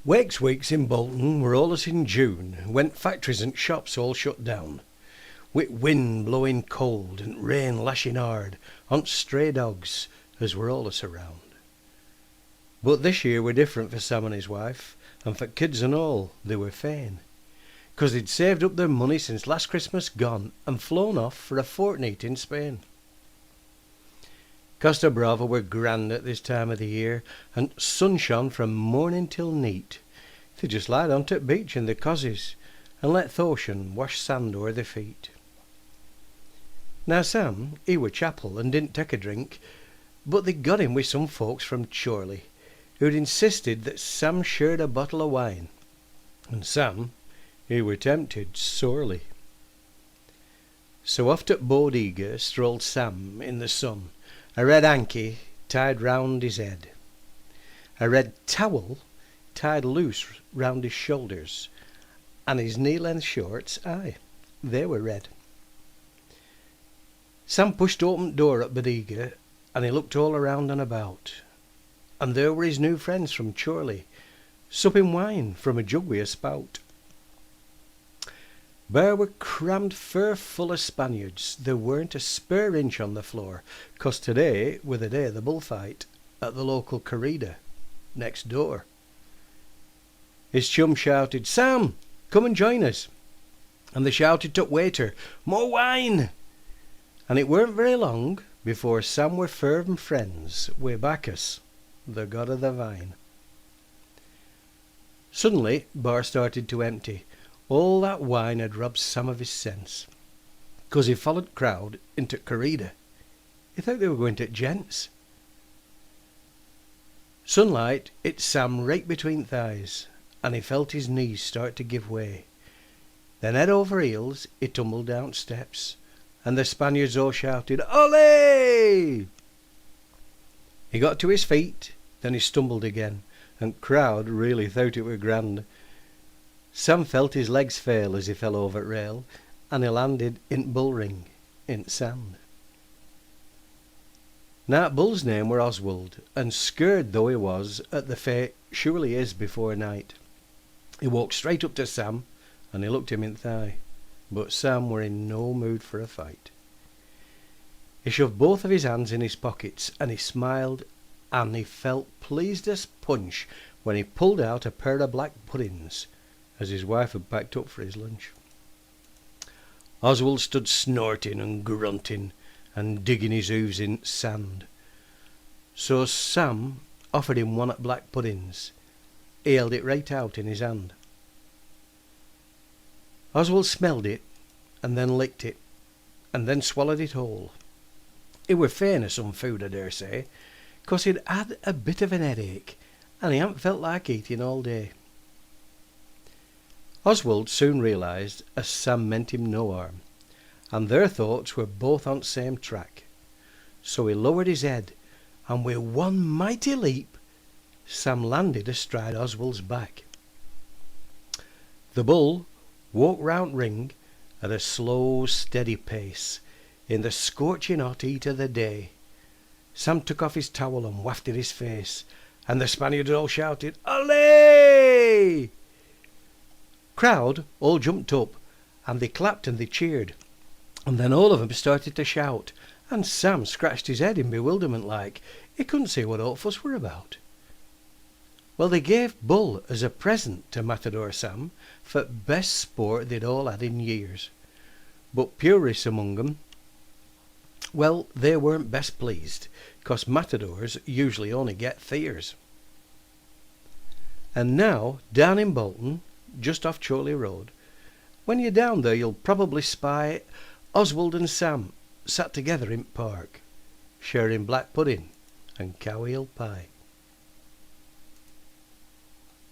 Wakes weeks in Bolton were allus in June, when factories and shops all shut down, with wind blowing cold and rain lashing hard on stray dogs as were allus around. But this year were different for Sam and his wife, and for kids and all they were fain, 'cause they'd saved up their money since last Christmas gone and flown off for a fortnight in Spain. Costa Brava were grand at this time of the year, and sun shone from morning till neat. They just lied on t' beach in the cozzies and let th' ocean wash sand o'er their feet. Now Sam, he were chapel and didn't take a drink, but they got him with some folks from Chorley, who'd insisted that Sam shared a bottle of wine, and Sam, he were tempted sorely. So off to Bodegar strolled Sam in the sun, a red hanky tied round his head, a red towel tied loose round his shoulders, and his knee-length shorts, aye, they were red. Sam pushed open the door at Bodegar, and he looked all around and about, and there were his new friends from Chorley, supping wine from a jug wi' a spout. Bar were crammed fur full of Spaniards. There weren't a spare inch on the floor, 'cause today were the day of the bullfight at the local corrida next door. His chum shouted, "Sam, come and join us." And they shouted to the waiter, "More wine!" And it weren't very long before Sam were firm friends wi' Bacchus, the god of the vine. Suddenly bar started to empty. All that wine had robbed Sam of his sense, 'cause he followed crowd into corrida. He thought they were going to gents. Sunlight hit Sam right between thighs, and he felt his knees start to give way. Then head over heels he tumbled down steps, and the Spaniards all shouted, "Ole!" He got to his feet, then he stumbled again, and crowd really thought it were grand. Sam felt his legs fail as he fell over t' rail, and he landed in bullring in sand. Now bull's name were Oswald, and scared though he was at the fate surely is before night. He walked straight up to Sam, and he looked him in th' eye, but Sam were in no mood for a fight. He shoved both of his hands in his pockets, and he smiled, and he felt pleased as punch when he pulled out a pair of black puddings, as his wife had packed up for his lunch. Oswald stood snorting and grunting and digging his hoofs in sand. So Sam offered him one at black puddings. He held it right out in his hand. Oswald smelled it, and then licked it, and then swallowed it whole. He were fain of some food, I dare say, 'cause he'd had a bit of an headache, and he hadn't felt like eating all day. Oswald soon realised as Sam meant him no harm, and their thoughts were both on the same track. So he lowered his head, and with one mighty leap, Sam landed astride Oswald's back. The bull walked round ring at a slow, steady pace in the scorching hot heat of the day. Sam took off his towel and wafted his face, and the Spaniards all shouted, "Ole!" Crowd all jumped up, and they clapped and they cheered, and then all of them started to shout, and Sam scratched his head in bewilderment like. He couldn't see what all fuss were about. Well, they gave bull as a present to Matador Sam for best sport they'd all had in years, but purists among 'em, well, they weren't best pleased, 'cause matadors usually only get theers. And now, down in Bolton, just off Chorley Road, when you're down there you'll probably spy Oswald and Sam sat together in park, sharing black pudding and cow heel pie.